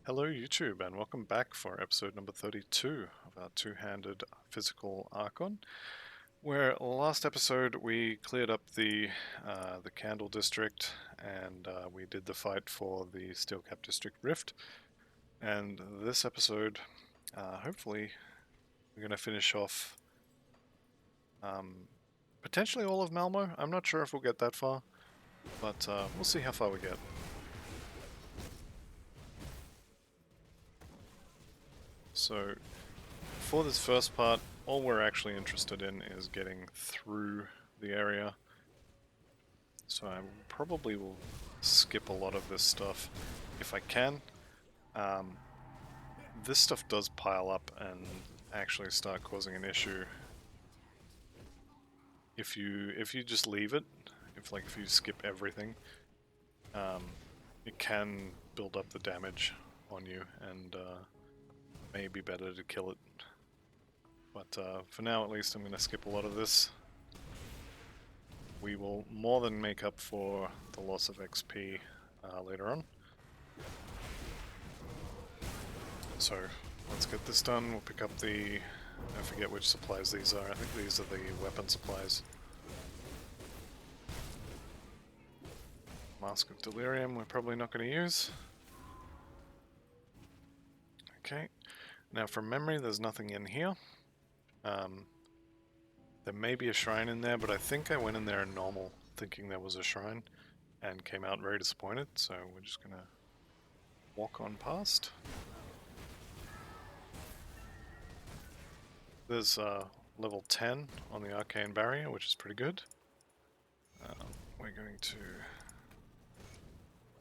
Hello YouTube and welcome back for episode number 32 of our two-handed physical Archon, where last episode we cleared up the Candle District and we did the fight for the Steelcap District Rift, and this episode hopefully we're going to finish off potentially all of Malmo. I'm not sure if we'll get that far, but we'll see how far we get. So for this first part, all we're actually interested in is getting through the area. So I probably will skip a lot of this stuff if I can. This stuff does pile up and actually start causing an issue if you just leave it. If you skip everything, it can build up the damage on you, and may be better to kill it. But for now, at least, I'm going to skip a lot of this. We will more than make up for the loss of XP later on. So let's get this done. We'll pick up I forget which supplies these are. I think these are the weapon supplies. Mask of Delirium we're probably not going to use. Okay, now from memory there's nothing in here. There may be a shrine in there, but I think I went in there in normal thinking there was a shrine and came out very disappointed, so we're just going to walk on past. There's level 10 on the Arcane Barrier, which is pretty good. We're going to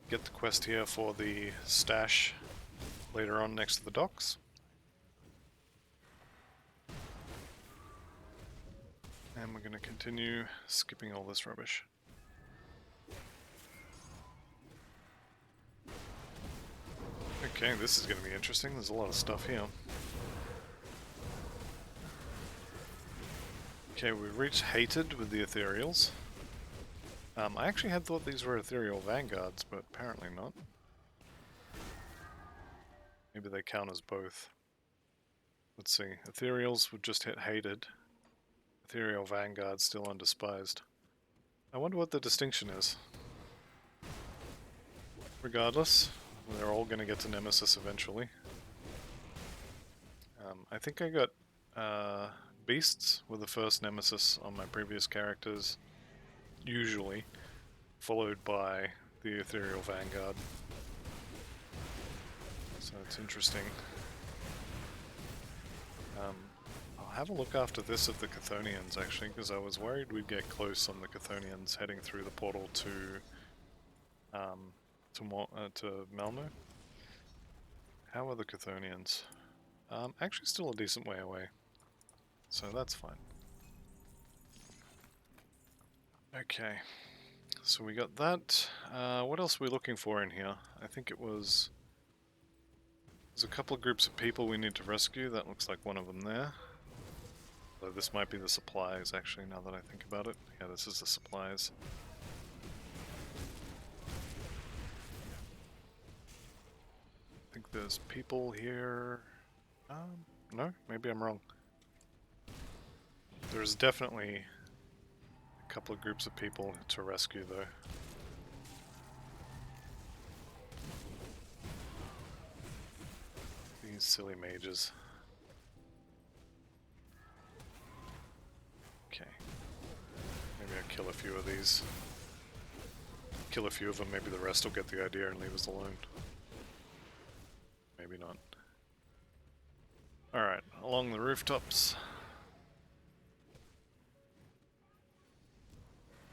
get the quest here for the stash later on next to the docks. And we're going to continue skipping all this rubbish. Okay, this is going to be interesting. There's a lot of stuff here. Okay, we've reached Hated with the Ethereals. I actually had thought these were Ethereal Vanguards, but apparently not. Maybe they count as both. Let's see. Ethereals would just hit Hated. Ethereal Vanguard still undespised. I wonder what the distinction is. Regardless, they're all going to get to Nemesis eventually. I think I got Beasts were the first Nemesis on my previous characters, usually, followed by the Ethereal Vanguard. So it's interesting. I'll have a look after this at the Chthonians, actually, because I was worried we'd get close on the Chthonians heading through the portal to Malmouth. How are the Chthonians? Actually still a decent way away, so that's fine. Okay, so we got that. What else are we looking for in here? I think it was... There's a couple of groups of people we need to rescue. That looks like one of them there. So this might be the supplies, actually, now that I think about it. Yeah, this is the supplies. I think there's people here... no? Maybe I'm wrong. There's definitely a couple of groups of people to rescue, though. These silly mages. Okay. Maybe I'll kill a few of these. Kill a few of them, maybe the rest will get the idea and leave us alone. Maybe not. Alright, along the rooftops.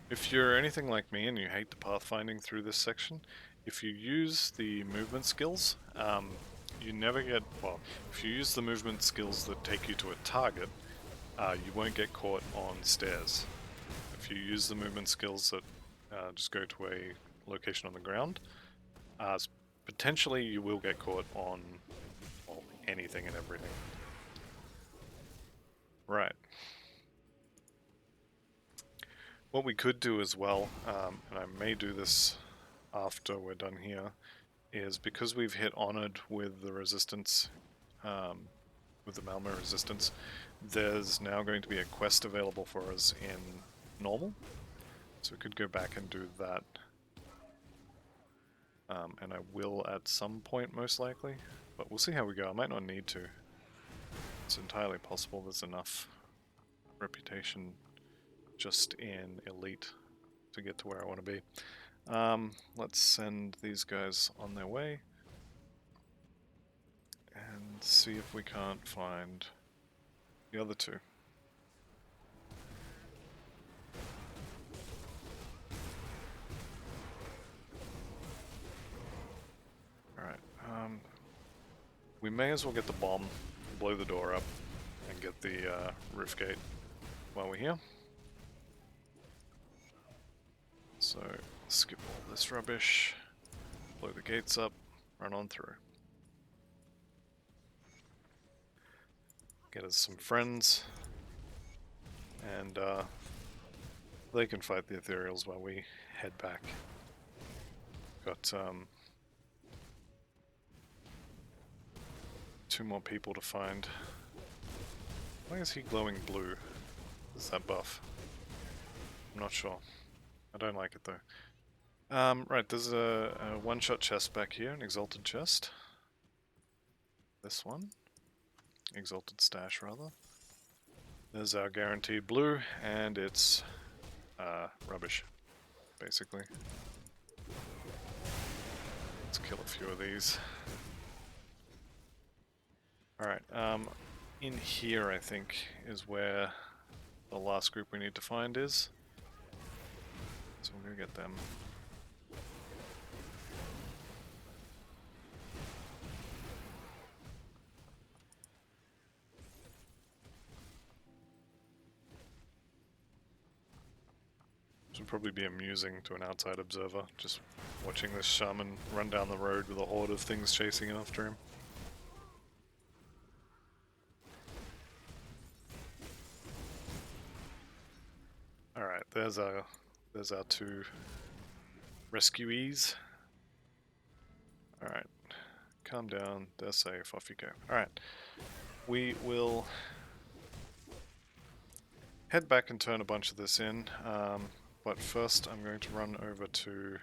If you're anything like me and you hate the pathfinding through this section, if you use the movement skills, you never get... Well, if you use the movement skills that take you to a target, you won't get caught on stairs. If you use the movement skills that just go to a location on the ground, potentially you will get caught on, well, anything and everything. Right. What we could do as well, and I may do this after we're done here, is because we've hit Honored with the resistance, with the Malmouth resistance, there's now going to be a quest available for us in normal. So we could go back and do that. And I will at some point, most likely. But we'll see how we go. I might not need to. It's entirely possible there's enough reputation just in Elite to get to where I want to be. Let's send these guys on their way and see if we can't find the other two. Alright, we may as well get the bomb, blow the door up, and get the roof gate while we're here. So, skip all this rubbish, blow the gates up, run on through. Get us some friends, and they can fight the ethereals while we head back. Got 2 more people to find. Why is he glowing blue? Is that buff? I'm not sure. I don't like it though. Right, there's a one-shot chest back here, an exalted chest. This one. Exalted stash, rather. There's our guaranteed blue, and it's rubbish, basically. Let's kill a few of these. Alright, in here I think is where the last group we need to find is. So we're gonna get them. This would probably be amusing to an outside observer, just watching this shaman run down the road with a horde of things chasing after him. Alright, there's our 2 rescuees. Alright, calm down, they're safe, off you go. Alright, we will head back and turn a bunch of this in, but first I'm going to run over to,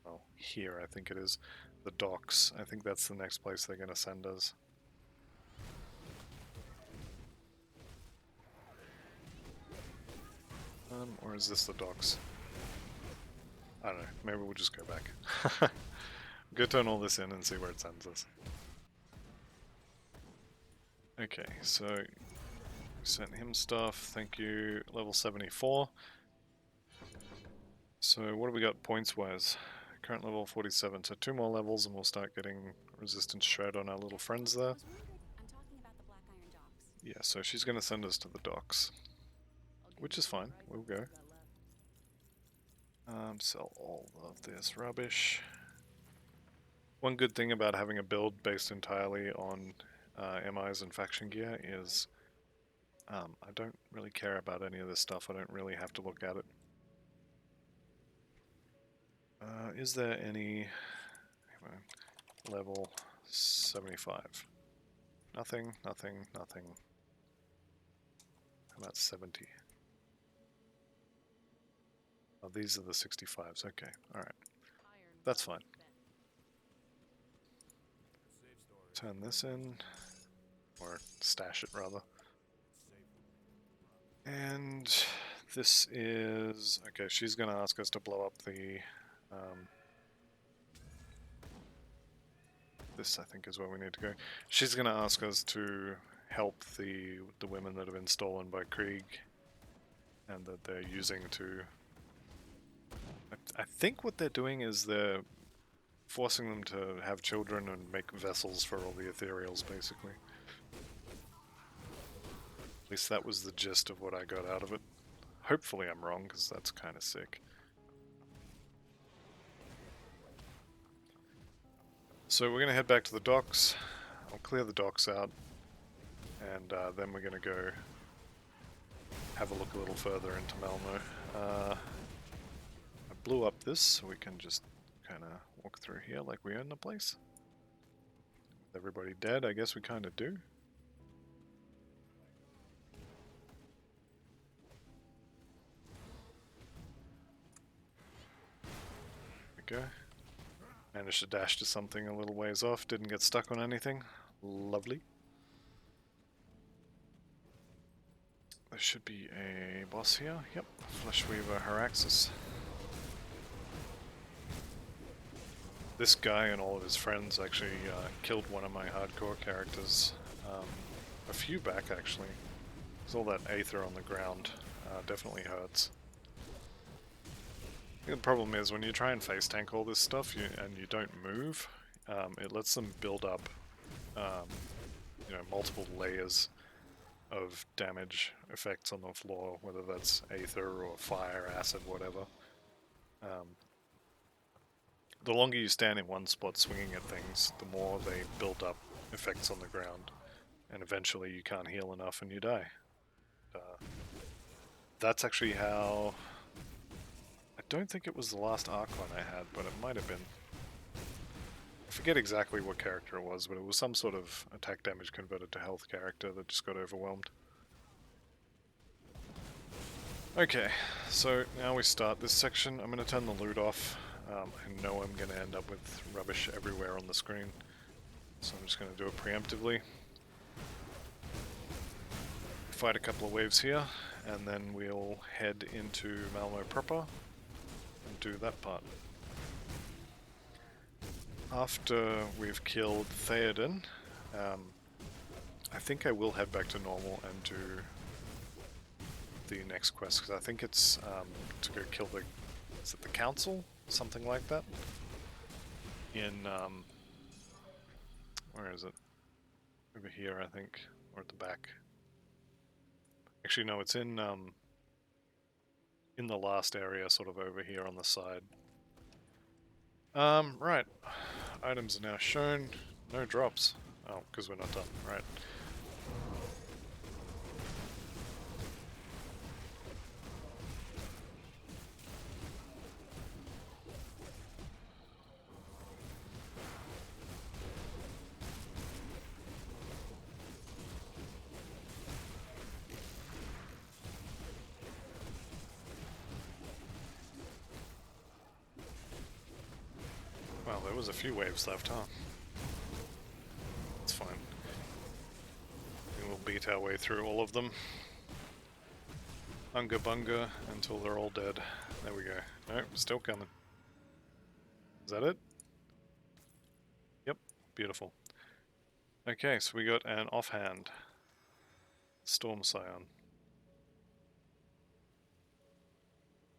well, here I think it is, the docks. I think that's the next place they're going to send us. Or is this the docks? I don't know, maybe we'll just go back. Go turn all this in and see where it sends us. Okay, so sent him stuff, thank you, level 74. So what have we got points wise? Current level 47, so 2 more levels and we'll start getting resistance shred on our little friends there. Yeah, so she's going to send us to the docks. Which is fine, we'll go. Sell all of this rubbish. One good thing about having a build based entirely on MIs and faction gear is I don't really care about any of this stuff, I don't really have to look at it. Is there any level 75? Nothing, nothing, nothing. How about 70? Oh, these are the 65s, okay, alright. That's fine. Turn this in, or stash it rather. And this is, okay, she's going to ask us to blow up the, this I think is where we need to go. She's going to ask us to help the women that have been stolen by Krieg, and that they're using to, I think what they're doing is they're forcing them to have children and make vessels for all the ethereals, basically. At least that was the gist of what I got out of it. Hopefully I'm wrong, because that's kind of sick. So we're going to head back to the docks. I'll clear the docks out, and then we're going to go have a look a little further into Malmo. I blew up this, so we can just kind of walk through here like we own the place. With everybody dead, I guess we kind of do. There we go. Managed to dash to something a little ways off, didn't get stuck on anything. Lovely. There should be a boss here. Yep, Fleshweaver Haraxus. This guy and all of his friends actually killed one of my hardcore characters a few back, actually. There's all that aether on the ground. Definitely hurts. I think the problem is when you try and face tank all this stuff and you don't move, it lets them build up multiple layers of damage effects on the floor, whether that's aether or fire, acid, whatever. The longer you stand in one spot swinging at things, the more they build up effects on the ground, and eventually you can't heal enough and you die. That's actually how... I don't think it was the last Archon I had, but it might have been. I forget exactly what character it was, but it was some sort of attack damage converted to health character that just got overwhelmed. Okay, so now we start this section. I'm going to turn the loot off. I know I'm going to end up with rubbish everywhere on the screen, so I'm just going to do it preemptively. Fight a couple of waves here, and then we'll head into Malmouth proper and do that part. After we've killed Theoden, I think I will head back to normal and do the next quest, because I think it's to go kill the... is it the council? Something like that? In, where is it? Over here, I think, or at the back. Actually, no, it's in the last area, sort of over here on the side. Right. Items are now shown. No drops. Oh, because we're not done. Right. Well, there was a few waves left, huh? It's fine. We'll beat our way through all of them. Unga bunga until they're all dead. There we go. No, still coming. Is that it? Yep, beautiful. Okay, so we got an offhand. Storm Scion.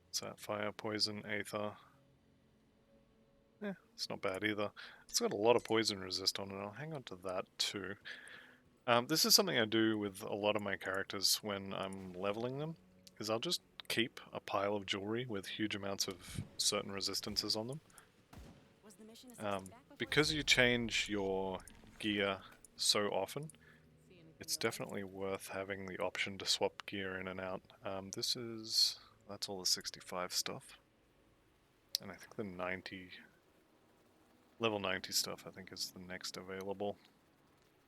What's that? Fire, poison, aether. It's not bad either. It's got a lot of poison resist on it. I'll hang on to that too. This is something I do with a lot of my characters when I'm leveling them, is I'll just keep a pile of jewelry with huge amounts of certain resistances on them. Because you change your gear so often, it's definitely worth having the option to swap gear in and out. That's all the 65 stuff. And I think the 90... level 90 stuff, I think, is the next available.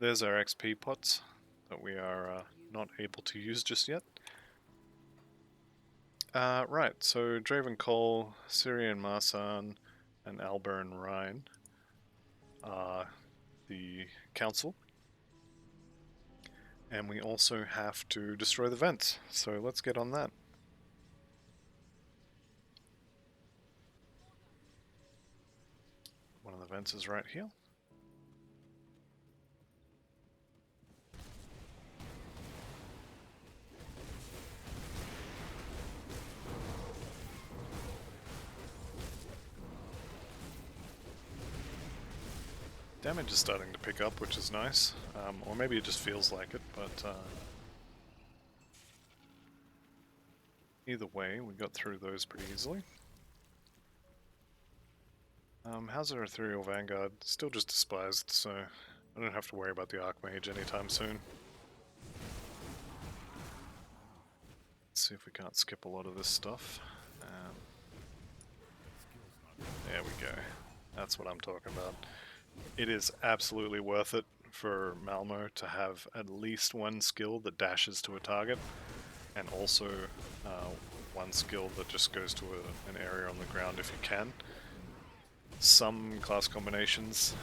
There's our XP pots that we are not able to use just yet. Right, so Draven Cole, Syrian Marsan, and Alburn Rhine are the council. And we also have to destroy the vents, so let's get on that. One of the vents is right here. Damage is starting to pick up, which is nice. Or maybe it just feels like it, but either way, we got through those pretty easily. How's our Ethereal Vanguard? Still just despised, so I don't have to worry about the Archmage anytime soon. Let's see if we can't skip a lot of this stuff. There we go. That's what I'm talking about. It is absolutely worth it for Malmo to have at least one skill that dashes to a target, and also one skill that just goes to an area on the ground if you can. Some class combinations,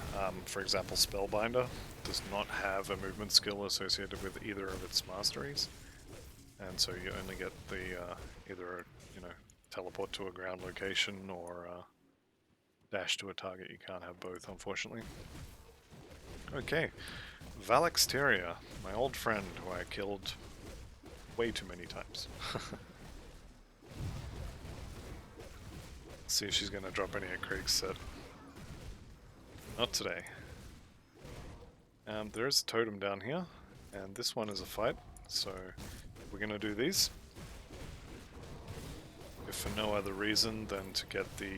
for example Spellbinder, does not have a movement skill associated with either of its masteries, and so you only get the either teleport to a ground location or dash to a target. You can't have both, unfortunately. Okay, Valexteria, my old friend who I killed way too many times. See if she's going to drop any of Craig's set. Not today. There is a totem down here, and this one is a fight, so we're going to do these. If for no other reason than to get the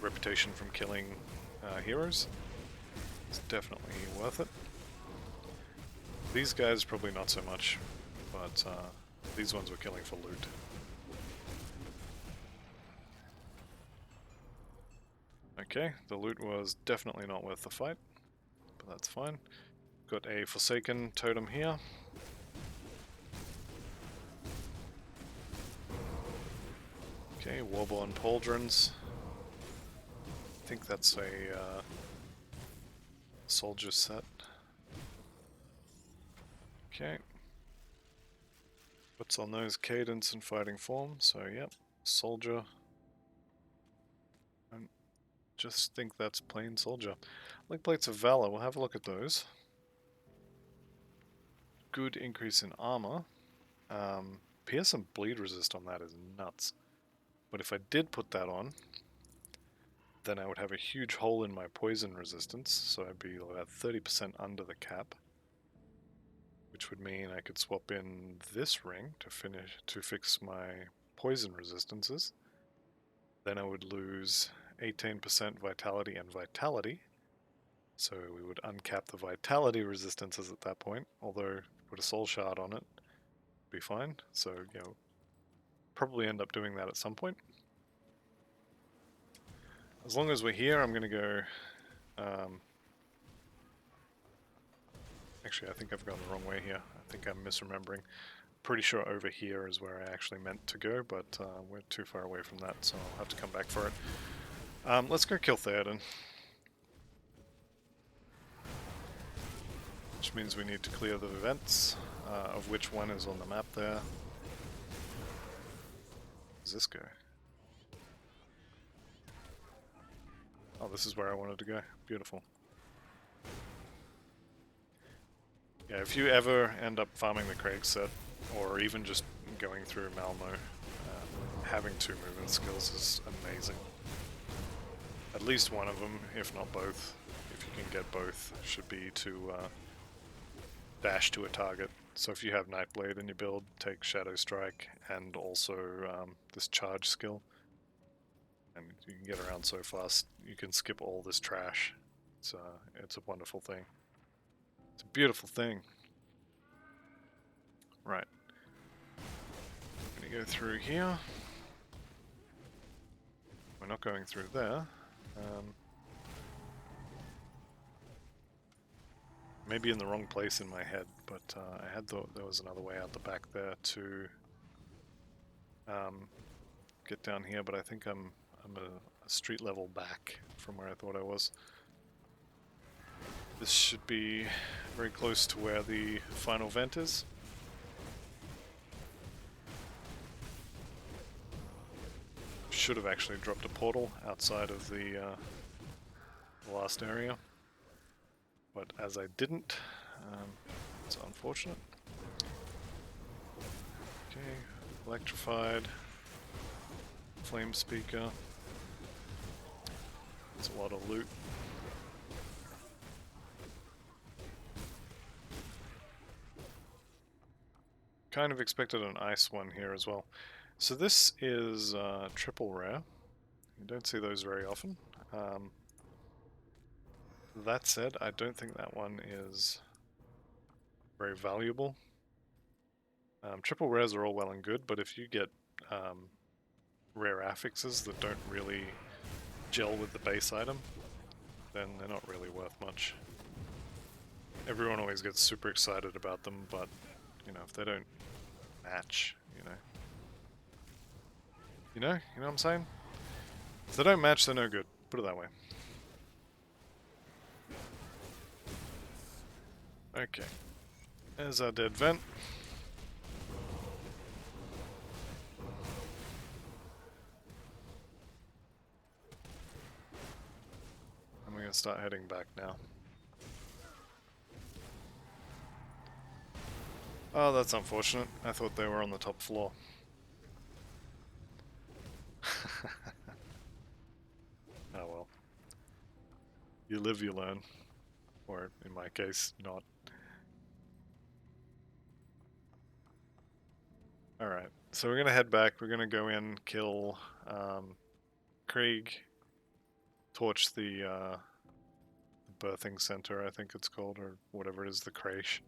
reputation from killing heroes. It's definitely worth it. These guys probably not so much, but these ones we're killing for loot. Okay, the loot was definitely not worth the fight, but that's fine. Got a Forsaken totem here. Okay, Warborn Pauldrons. I think that's a soldier set. Okay. What's on those? Cadence and fighting form, so yep, soldier. I just think that's plain soldier. Like Plates of Valor, we'll have a look at those. Good increase in armor. Pierce and bleed resist on that is nuts. But if I did put that on, then I would have a huge hole in my poison resistance, so I'd be about 30% under the cap. Which would mean I could swap in this ring to fix my poison resistances. Then I would lose 18% vitality and vitality. So we would uncap the vitality resistances at that point, although put a soul shard on it, be fine. So, probably end up doing that at some point. As long as we're here, I'm going to go... actually, I think I've gone the wrong way here. I think I'm misremembering. Pretty sure over here is where I actually meant to go, but we're too far away from that, so I'll have to come back for it. Let's go kill Theoden. Which means we need to clear the events, of which one is on the map there. Where's this go? Oh, this is where I wanted to go. Beautiful. Yeah, if you ever end up farming the Craig set, or even just going through Malmo, having 2 movement skills is amazing. At least one of them, if not both, if you can get both, should be to dash to a target. So if you have Nightblade in your build, take Shadow Strike and also this charge skill. And you can get around so fast, you can skip all this trash. It's a wonderful thing. It's a beautiful thing. Right. I'm going to go through here. We're not going through there. Maybe in the wrong place in my head, but I had thought there was another way out the back there to get down here, but I think I'm a street level back from where I thought I was. This should be very close to where the final vent is. Should have actually dropped a portal outside of the last area. But as I didn't, it's unfortunate. Okay, electrified, flame speaker. It's a lot of loot. Kind of expected an ice one here as well. So this is triple rare. You don't see those very often. That said, I don't think that one is very valuable. Triple rares are all well and good, but if you get rare affixes that don't really gel with the base item, then they're not really worth much. Everyone always gets super excited about them, but you know, if they don't match, you know what I'm saying? If they don't match, they're no good. Put it that way. Okay. There's our dead vent. And we're going to start heading back now. Oh, that's unfortunate. I thought they were on the top floor. Oh well. You live, you learn. Or, in my case, not. Alright, so we're going to head back. We're going to go in, kill Krieg, torch the birthing center, I think it's called, or whatever it is, the creche.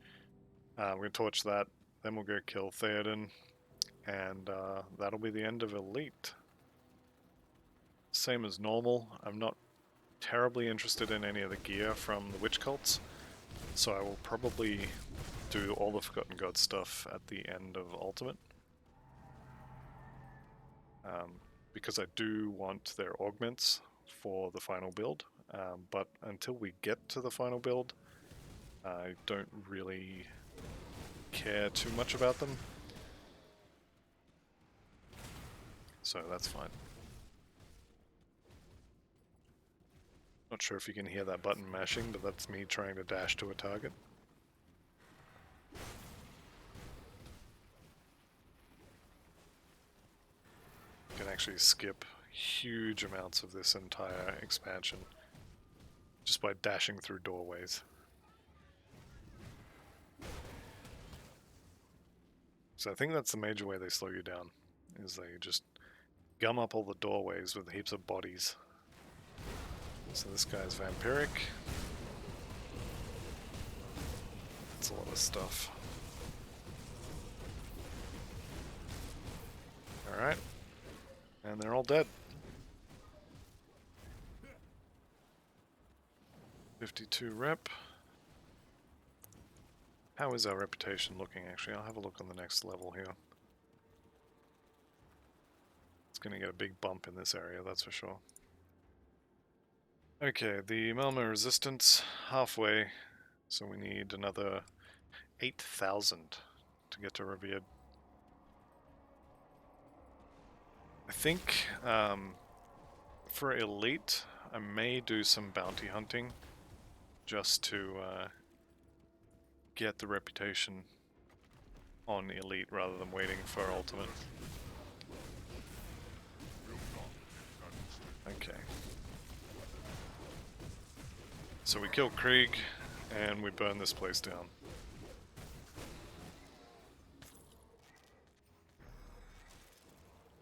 We're going to torch that, then we'll go kill Theoden, and that'll be the end of Elite. Same as normal, I'm not terribly interested in any of the gear from the witch cults, so I will probably do all the Forgotten Gods stuff at the end of Ultimate. Because I do want their augments for the final build, but until we get to the final build, I don't really care too much about them, so that's fine. Not sure if you can hear that button mashing, but that's me trying to dash to a target. You can actually skip huge amounts of this entire expansion just by dashing through doorways. So I think that's the major way they slow you down, is they just gum up all the doorways with heaps of bodies. So this guy's vampiric. That's a lot of stuff. Alright. And they're all dead. 52 rep. How is our reputation looking, actually? I'll have a look on the next level here. It's going to get a big bump in this area, that's for sure. Okay, the Malmouth resistance, halfway, so we need another 8,000 to get to Revered. I think for Elite, I may do some bounty hunting just to get the reputation on Elite rather than waiting for Ultimate. Okay. So we kill Krieg and we burn this place down.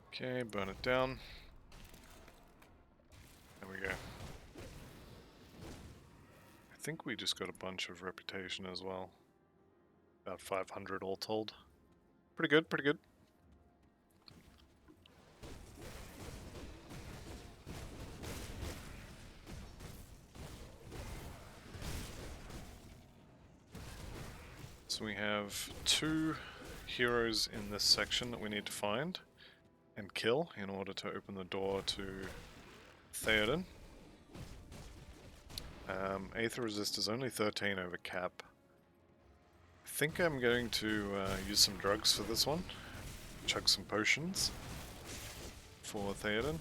Okay, burn it down. There we go. I think we just got a bunch of reputation as well. About 500 all told. Pretty good, pretty good. So we have 2 heroes in this section that we need to find and kill in order to open the door to Theoden. Aether resist is only 13 over cap. I think I'm going to use some drugs for this one. Chug some potions for Theoden.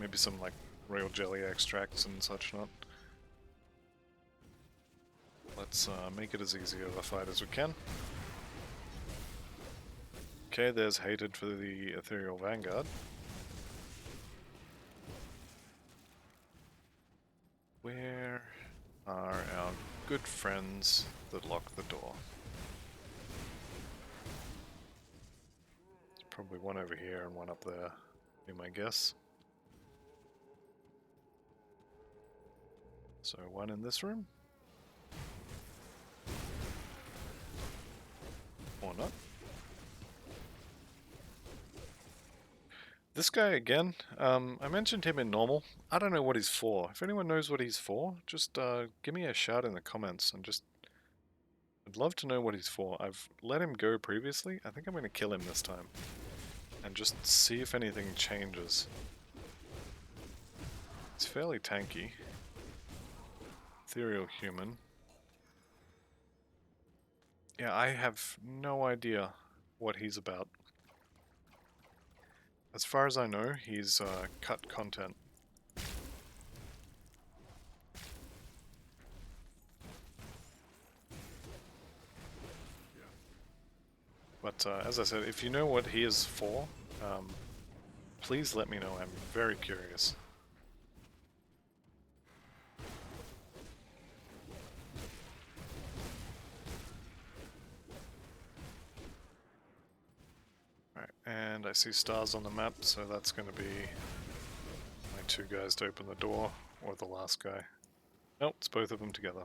Maybe some like royal jelly extracts and such not. Let's make it as easy of a fight as we can. Okay, there's hated for the Ethereal Vanguard. Where are our good friends that lock the door? There's probably one over here and one up there, be my guess. So one in this room? Or not? This guy again, I mentioned him in normal. I don't know what he's for. If anyone knows what he's for, just give me a shout in the comments and just... I'd love to know what he's for. I've let him go previously. I think I'm going to kill him this time. And just see if anything changes. He's fairly tanky. Ethereal human. Yeah, I have no idea what he's about. As far as I know, he's cut content. But as I said, if you know what he is for, please let me know. I'm very curious. Alright, and I see stars on the map, so that's going to be my two guys to open the door, or the last guy. Nope, it's both of them together.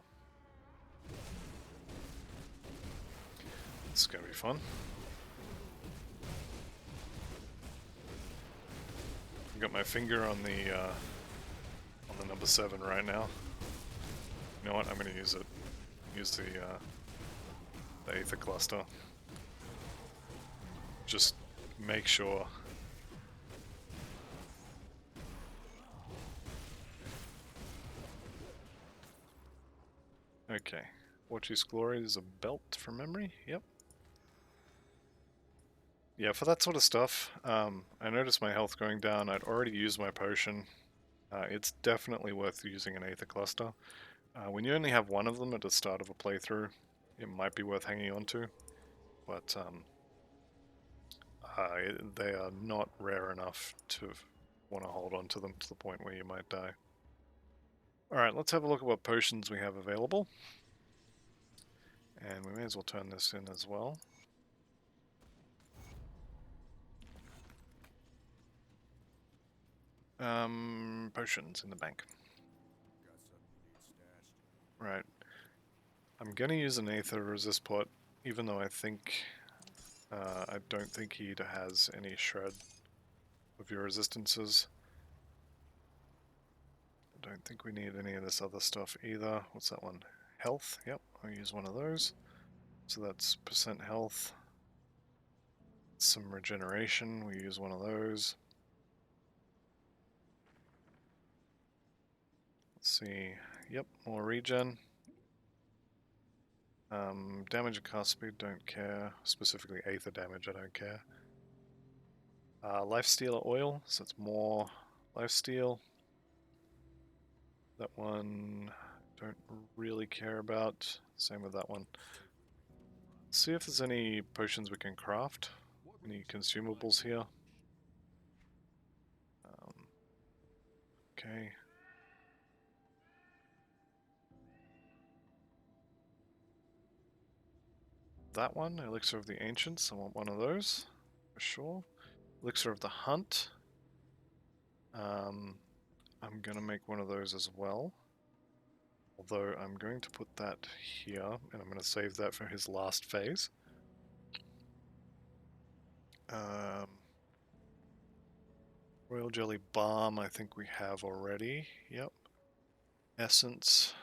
This is going to be fun. I've got my finger on the number 7 right now. You know what? I'm going to use it. Use the Aether Cluster. Just make sure. Okay. Watch's Glory is a belt from memory. Yep. Yeah, for that sort of stuff, I noticed my health going down. I'd already used my potion. It's definitely worth using an Aether Cluster. When you only have one of them at the start of a playthrough, it might be worth hanging on to, but they are not rare enough to want to hold on to them to the point where you might die. Alright, let's have a look at what potions we have available. And we may as well turn this in as well. Potions in the bank. Right. I'm gonna use an Aether Resist Pot, even though I think... I don't think he has any shred of your resistances. I don't think we need any of this other stuff either. What's that one? Health? Yep, I'll use one of those. So that's percent health. Some regeneration, we use one of those. Let's see. Yep, more regen. Damage and cast speed, don't care. Specifically Aether damage, I don't care. Lifesteal oil, so it's more lifesteal. That one, don't really care about. Same with that one. Let's see if there's any potions we can craft. Any consumables here. Okay. That one, Elixir of the Ancients, I want one of those, for sure. Elixir of the Hunt. I'm gonna make one of those as well. Although I'm going to put that here, and I'm gonna save that for his last phase. Royal Jelly Balm, I think we have already. Yep. Essence,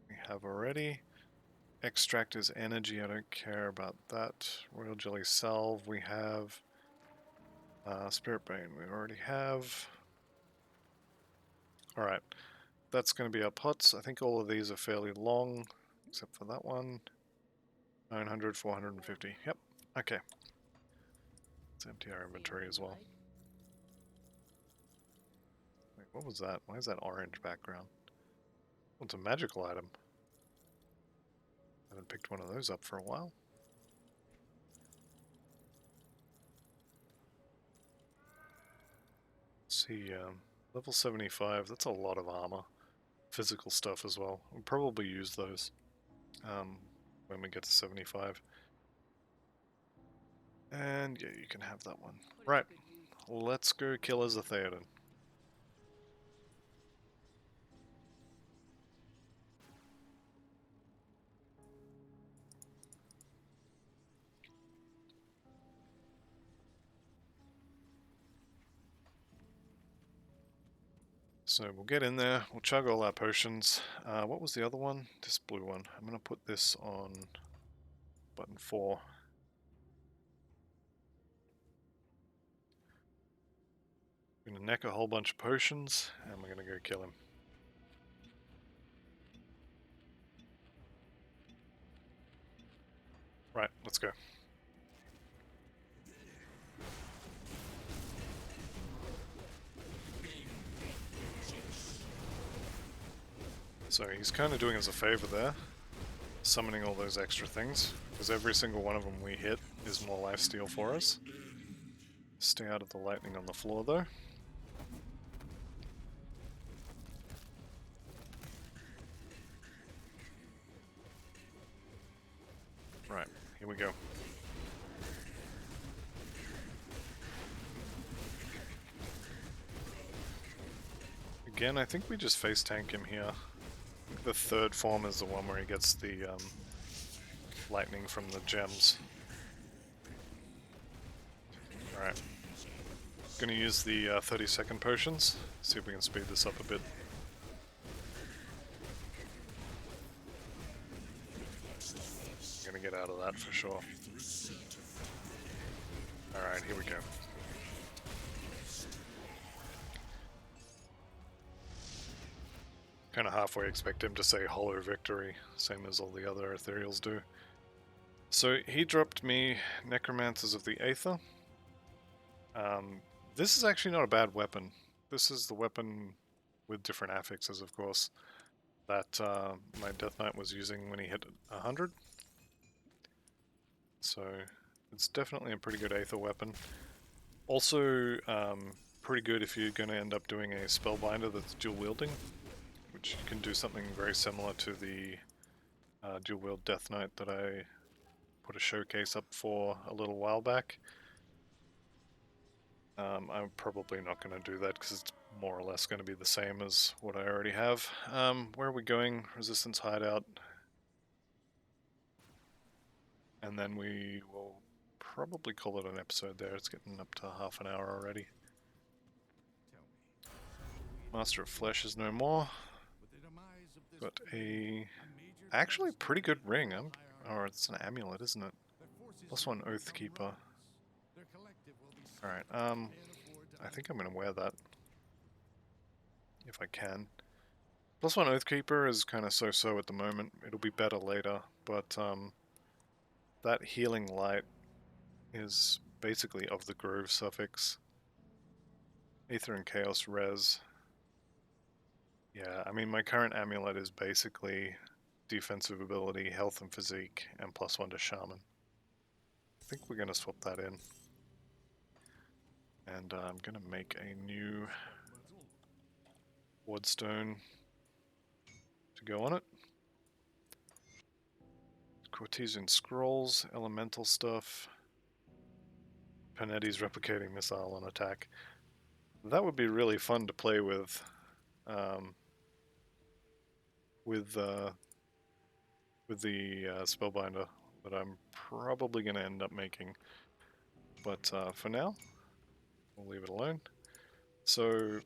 we have already. Extract is energy, I don't care about that. Royal Jelly Salve, we have. Spirit Bane, we already have. Alright, that's going to be our pots. I think all of these are fairly long, except for that one. 900, 450. Yep, okay. Let's empty our inventory as well. Wait, what was that? Why is that orange background? Oh, it's a magical item. I haven't picked one of those up for a while. Let's see, level 75, that's a lot of armor. Physical stuff as well. We'll probably use those when we get to 75. And yeah, you can have that one. Right, let's go kill as a Theoden. So we'll get in there, we'll chug all our potions. What was the other one? This blue one. I'm going to put this on button 4. We're going to neck a whole bunch of potions, and we're going to go kill him. Right, let's go. So he's kind of doing us a favor there, summoning all those extra things, because every single one of them we hit is more lifesteal for us. Stay out of the lightning on the floor though. Right, here we go. Again, I think we just face tank him here. The third form is the one where he gets the lightning from the gems. Alright. Gonna use the 30-second potions. See if we can speed this up a bit. Gonna get out of that for sure. Alright, here we go. Kind of halfway expect him to say hollow victory, same as all the other ethereals do. So he dropped me Necromancers of the Aether. This is actually not a bad weapon. This is the weapon with different affixes, of course, that my Death Knight was using when he hit 100. So it's definitely a pretty good Aether weapon. Also pretty good if you're going to end up doing a Spellbinder that's dual wielding, which you can do something very similar to the dual wield Death Knight that I put a showcase up for a little while back. I'm probably not going to do that because it's more or less going to be the same as what I already have. Where are we going? Resistance Hideout. And then we will probably call it an episode there. It's getting up to half an hour already. Master of Flesh is no more. Got a actually pretty good ring. Or it's an amulet, isn't it? +1 Oathkeeper. Alright, I think I'm going to wear that. If I can. +1 Oathkeeper is kind of so-so at the moment. It'll be better later, but that healing light is basically of the Grove suffix. Aether and Chaos res. Yeah, I mean my current amulet is basically defensive ability, health and physique, and +1 to Shaman. I think we're going to swap that in. And I'm going to make a new Wardstone to go on it. Cortesian Scrolls, elemental stuff. Panetti's replicating missile on attack. That would be really fun to play with the Spellbinder that I'm probably going to end up making. But for now, we'll leave it alone. So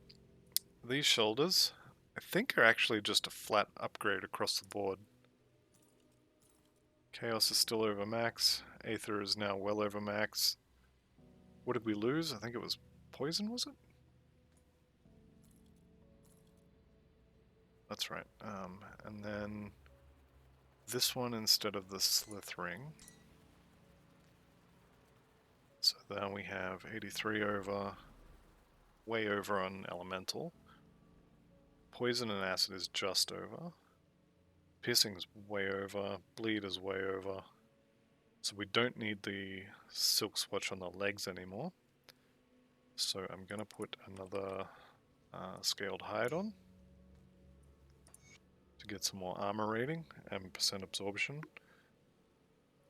these shoulders, I think, are actually just a flat upgrade across the board. Chaos is still over max. Aether is now well over max. What did we lose? I think it was poison, was it? That's right. And then this one instead of the Slith Ring. So now we have 83 over, way over on Elemental. Poison and Acid is just over. Piercing is way over. Bleed is way over. So we don't need the Silk Swatch on the legs anymore. So I'm going to put another Scaled Hide on to get some more armor rating and percent absorption.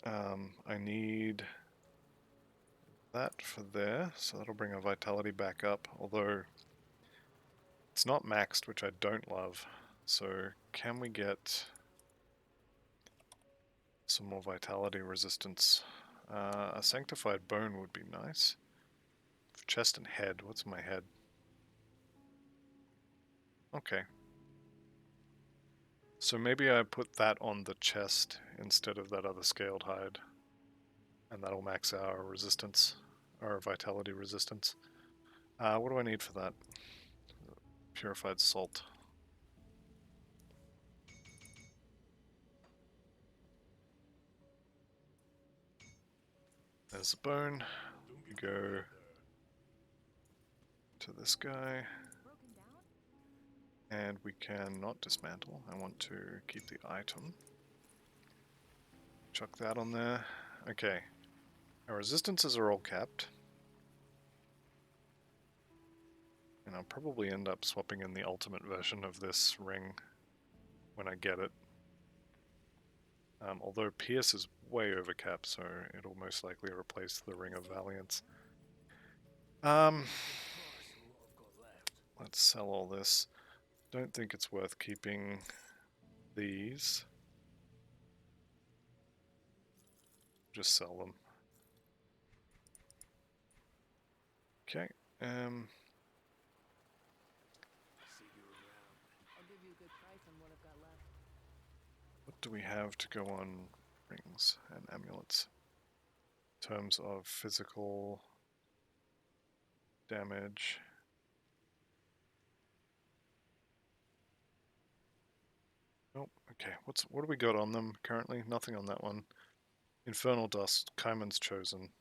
I need that for there, so that'll bring our vitality back up, although it's not maxed, which I don't love. So can we get some more vitality resistance? A Sanctified Bone would be nice. Chest and head, what's my head? Okay. So maybe I put that on the chest instead of that other scaled hide. And that'll max our resistance, our vitality resistance. What do I need for that? Purified salt. There's a bone. We go to this guy. And we can not dismantle. I want to keep the item. Chuck that on there. Okay. Our resistances are all capped. And I'll probably end up swapping in the ultimate version of this ring when I get it. Although Pierce is way over cap, so it'll most likely replace the Ring of Valiance. Let's sell all this. Don't think it's worth keeping these. Just sell them. Okay. What do we have to go on rings and amulets? In terms of physical damage. Nope. Okay. What do we got on them currently? Nothing on that one. Infernal Dust. Kaiman's Chosen.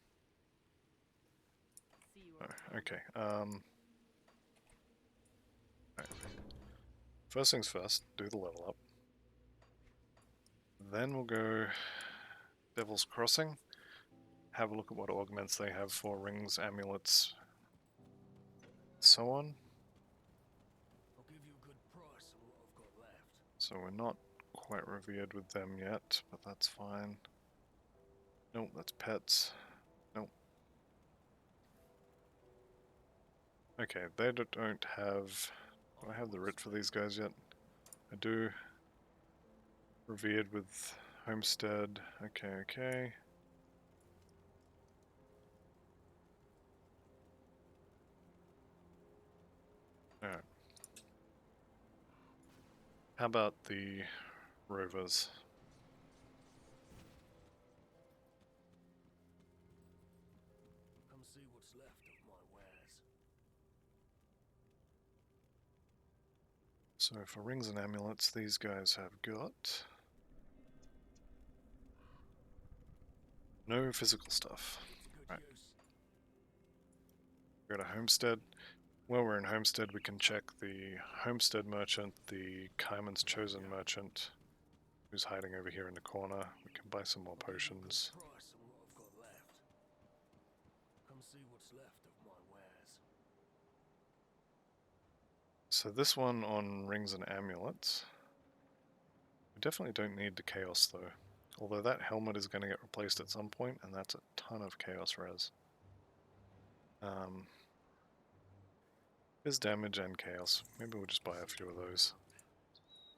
Oh, okay. Right. First things first. Do the level up. Then we'll go Devil's Crossing. Have a look at what augments they have for rings, amulets, so on. So we're not quite revered with them yet, but that's fine. Nope, that's pets. Nope. Okay, they don't have... Do I have the writ for these guys yet? I do. Revered with Homestead. Okay, okay. Alright. How about the Rovers? Come see what's left of my wares. So for rings and amulets, these guys have got no physical stuff. Right. Go to Homestead. While we're in Homestead, we can check the Homestead merchant, the Kaiman's Chosen merchant, who's hiding over here in the corner. We can buy some more potions. So this one on rings and amulets. We definitely don't need the chaos though. Although that helmet is going to get replaced at some point, and that's a ton of chaos res. There's damage and chaos. Maybe we'll just buy a few of those.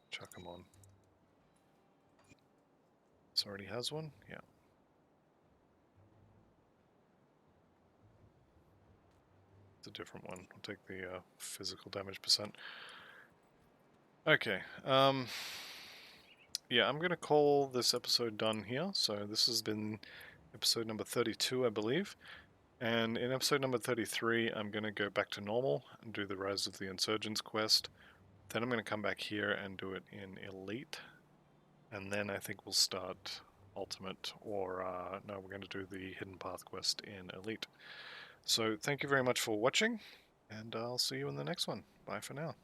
Chuck them on. This already has one? Yeah. It's a different one. I'll take the physical damage percent. Okay. Yeah, I'm going to call this episode done here. So this has been episode number 32, I believe. And in episode number 33, I'm going to go back to normal and do the Rise of the Insurgents quest. Then I'm going to come back here and do it in Elite. And then I think we'll start Ultimate, or no, we're going to do the Hidden Path quest in Elite. So thank you very much for watching, and I'll see you in the next one. Bye for now.